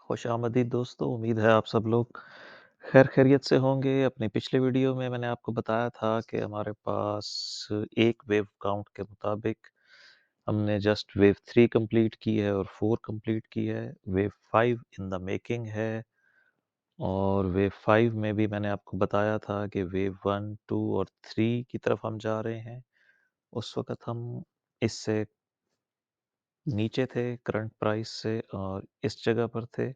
खुशामदीद दोस्तों, उम्मीद है आप सब लोग खैर खैरियत से होंगे। अपनी पिछले वीडियो में मैंने आपको बताया था कि हमारे पास एक वेव काउंट के मुताबिक हमने जस्ट वेव 3 कंप्लीट की है और 4 कंप्लीट की है। वेव 5 इन द मेकिंग है और वेव 5 में भी मैंने आपको बताया था कि वेव 1, 2 और 3 की तरफ हम जा रहे हैं। उस वक़्त हम इससे नीचे थे करंट प्राइस से और इस जगह पर थे।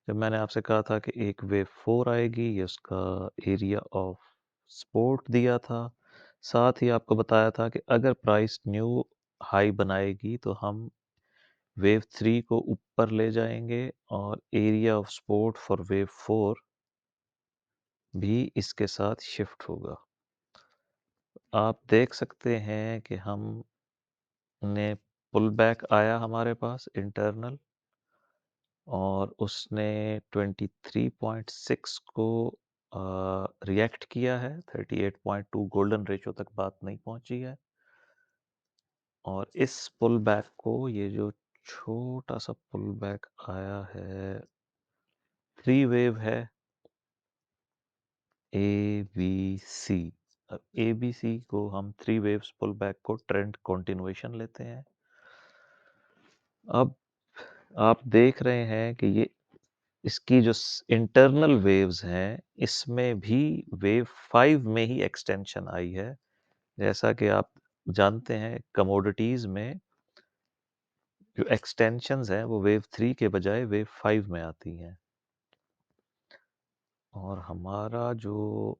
जब मैंने आपसे कहा था कि एक वेव 4 आएगी, ये उसका एरिया ऑफ सपोर्ट दिया था। साथ ही आपको बताया था कि अगर प्राइस न्यू हाई बनाएगी तो हम वेव 3 को ऊपर ले जाएंगे और area of support for wave 4 भी इसके साथ शिफ्ट होगा। आप देख सकते हैं कि हमने पुल बैक आया हमारे पास इंटरनल और उसने 23.6 को रिएक्ट किया है। 38.2 गोल्डन रेशो तक बात नहीं पहुंची है और इस पुल बैक को ये जो छोटा सा पुल बैक आया है, थ्री वेव है ए बी सी। अब ए बी सी को हम थ्री वेव्स पुल बैक को ट्रेंड कंटिन्यूएशन लेते हैं। अब आप देख रहे हैं कि ये इसकी जो इंटरनल वेव्स हैं, इसमें भी वेव 5 में ही एक्सटेंशन आई है। जैसा कि आप जानते हैं कमोडिटीज में जो एक्सटेंशंस हैं वो वेव 3 के बजाय वेव 5 में आती हैं। और हमारा जो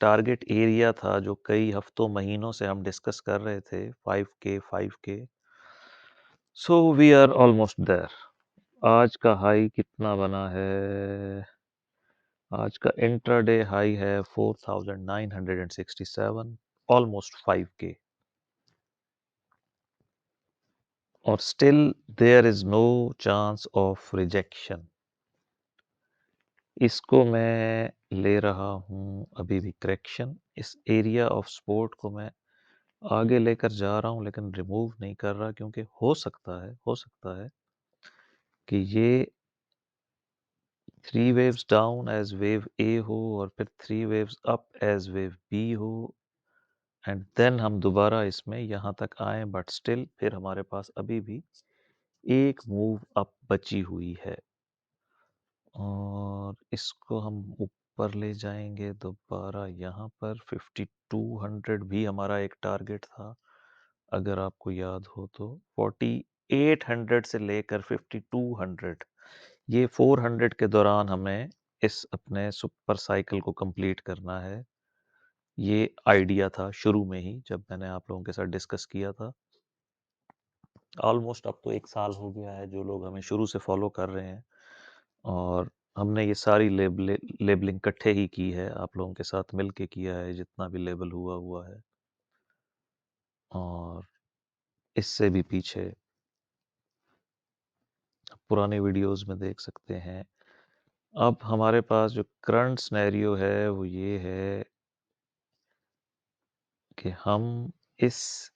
टारगेट एरिया था जो कई हफ्तों महीनों से हम डिस्कस कर रहे थे 5K, so we are almost there. आज का हाई कितना बना है? आज का इंट्राडे हाई है 4967, ऑलमोस्ट 5K। और still there is no chance of rejection. इसको मैं ले रहा हूं अभी भी करेक्शन। इस एरिया ऑफ सपोर्ट को मैं आगे लेकर जा रहा हूं लेकिन रिमूव नहीं कर रहा, क्योंकि हो सकता है कि ये three waves down as wave A हो और फिर three waves up as wave B हो एंड देन हम दोबारा इसमें यहाँ तक आए, बट स्टिल फिर हमारे पास अभी भी एक मूव अप बची हुई है और इसको हम ऊपर ले जाएंगे दोबारा। यहाँ पर 5200 भी हमारा एक टारगेट था, अगर आपको याद हो तो। 4800 से लेकर 5200, ये 400 के दौरान हमें इस अपने सुपर साइकिल को कंप्लीट करना है। ये आइडिया था शुरू में ही जब मैंने आप लोगों के साथ डिस्कस किया था। ऑलमोस्ट अब तो 1 साल हो गया है जो लोग हमें शुरू से फॉलो कर रहे हैं और हमने ये सारी लेबलिंग इकट्ठे ही की है, आप लोगों के साथ मिल के किया है जितना भी लेबल हुआ है। और इससे भी पीछे पुराने वीडियोस में देख सकते हैं। अब हमारे पास जो करंट सिनेरियो है वो ये है कि हम इस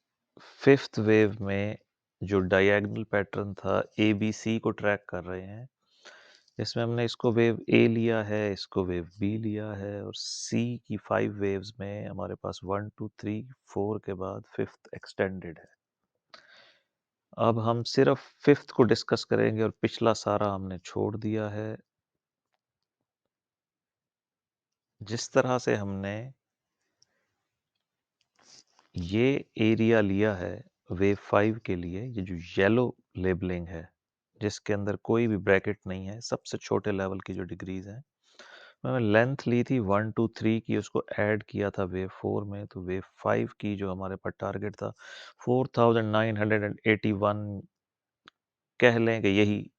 फिफ्थ वेव में जो डायगोनल पैटर्न था ABC को ट्रैक कर रहे हैं। इसमें हमने इसको वेव ए लिया है, इसको वेव बी लिया है और सी की 5 वेव्स में हमारे पास 1 2 3 4 के बाद फिफ्थ एक्सटेंडेड है। अब हम सिर्फ फिफ्थ को डिस्कस करेंगे और पिछला सारा हमने छोड़ दिया है। जिस तरह से हमने ये एरिया लिया है वेव 5 के लिए, ये जो येलो लेबलिंग है जिसके अंदर कोई भी ब्रैकेट नहीं है, सबसे छोटे लेवल की जो डिग्रीज हैं, मैंने लेंथ ली थी 1 2 3 की, उसको ऐड किया था वेव 4 में। तो वेव 5 की जो हमारे पास टारगेट था 4981, कह लें कि यही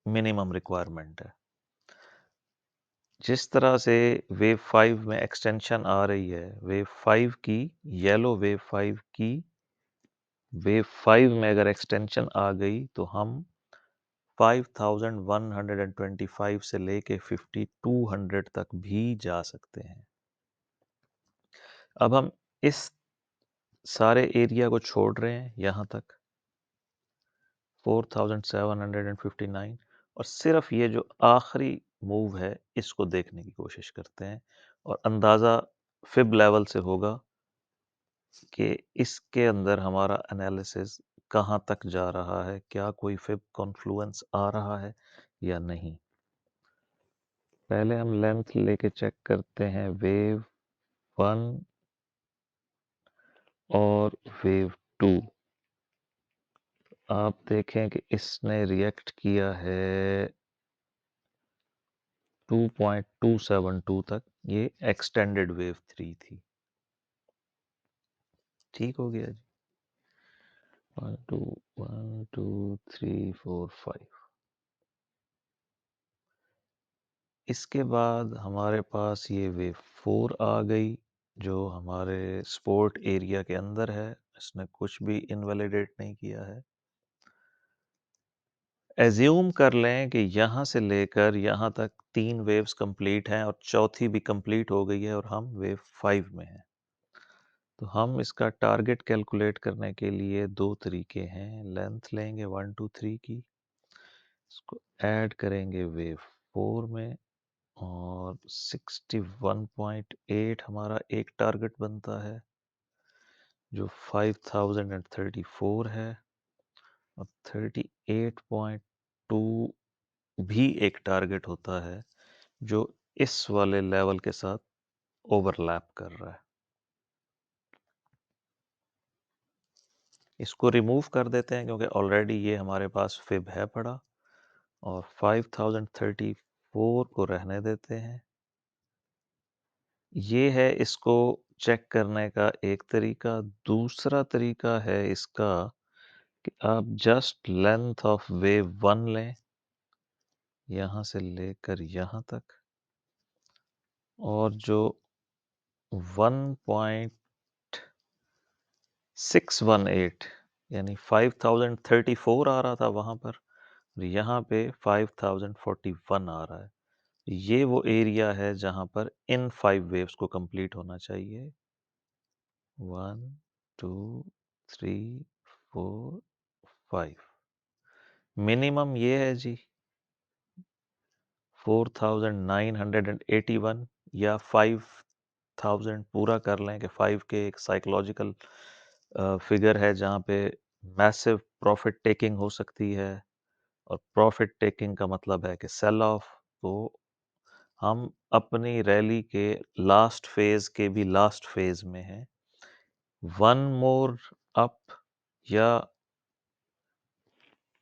मिनिमम रिक्वायरमेंट है। जिस तरह से वेव 5 में एक्सटेंशन आ रही है, वेव 5 की, येलो वेव 5 की, वेव 5 में अगर एक्सटेंशन आ गई तो हम 5125 से लेके 5200 तक भी जा सकते हैं। अब हम इस सारे एरिया को छोड़ रहे हैं यहाँ तक 4759, और सिर्फ ये जो आखिरी मूव है इसको देखने की कोशिश करते हैं और अंदाज़ा फिब लेवल से होगा कि इसके अंदर हमारा एनालिसिस कहाँ तक जा रहा है, क्या कोई फिब कॉन्फ्लुएंस आ रहा है या नहीं। पहले हम लेंथ लेके चेक करते हैं वेव 1 और वेव 2। आप देखें कि इसने रिएक्ट किया है 2.272 तक। ये एक्सटेंडेड वेव 3 थी। ठीक हो गया जी। 1 2 3 4 5। इसके बाद हमारे पास ये वेव 4 आ गई जो हमारे स्पोर्ट एरिया के अंदर है। इसने कुछ भी इनवैलिडेट नहीं किया है। एज्यूम कर लें कि यहाँ से लेकर यहाँ तक 3 वेव्स कंप्लीट हैं और चौथी भी कंप्लीट हो गई है और हम वेव 5 में हैं। तो हम इसका टारगेट कैलकुलेट करने के लिए 2 तरीके हैं। लेंथ लेंगे 1 2 3 की, इसको ऐड करेंगे वेव 4 में और 61.8 हमारा एक टारगेट बनता है जो 5034 है और 38.2 भी एक टारगेट होता है जो इस वाले लेवल के साथ ओवरलैप कर रहा है। इसको रिमूव कर देते हैं क्योंकि ऑलरेडी ये हमारे पास फिब है पड़ा और 5034 को रहने देते हैं। ये है इसको चेक करने का एक तरीका। दूसरा तरीका है इसका कि आप जस्ट लेंथ ऑफ वेव 1 लें, यहाँ से लेकर यहाँ तक, और जो 1.618 यानी 5034 आ रहा था वहाँ पर, यहाँ पे 5041 आ रहा है। ये वो एरिया है जहाँ पर इन 5 वेव्स को कंप्लीट होना चाहिए। 1 2 3 4 5। मिनिमम ये है जी 4981 या 5000 पूरा कर लें कि 5 के एक साइकोलॉजिकल फिगर है जहाँ पे मैसिव प्रॉफिट टेकिंग हो सकती है और प्रॉफिट टेकिंग का मतलब है कि सेल ऑफ। तो हम अपनी रैली के लास्ट फेज के भी लास्ट फेज में हैं। 1 मोर अप या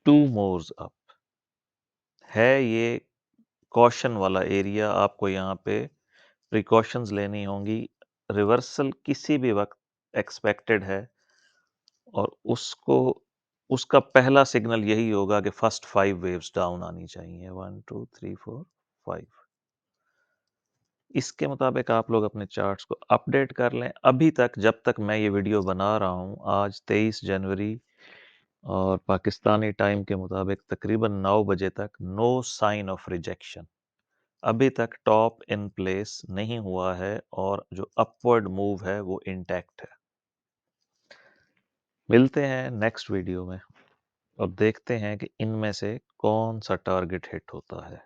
2 मोर्स अप है। ये कॉशन वाला एरिया आपको यहाँ पे प्रिकॉशंस लेनी होंगी। रिवर्सल किसी भी वक्त एक्सपेक्टेड है और उसका पहला सिग्नल यही होगा कि फर्स्ट 5 वेव्स डाउन आनी चाहिए। 1 2 3 4 5। इसके मुताबिक आप लोग अपने चार्ट्स को अपडेट कर लें। अभी तक जब तक मैं ये वीडियो बना रहा हूँ, आज 23 जनवरी और पाकिस्तानी टाइम के मुताबिक तकरीबन 9 बजे तक नो साइन ऑफ रिजेक्शन। अभी तक टॉप इन प्लेस नहीं हुआ है और जो अपवर्ड मूव है वो इंटैक्ट है। मिलते हैं नेक्स्ट वीडियो में और देखते हैं कि इनमें से कौन सा टारगेट हिट होता है।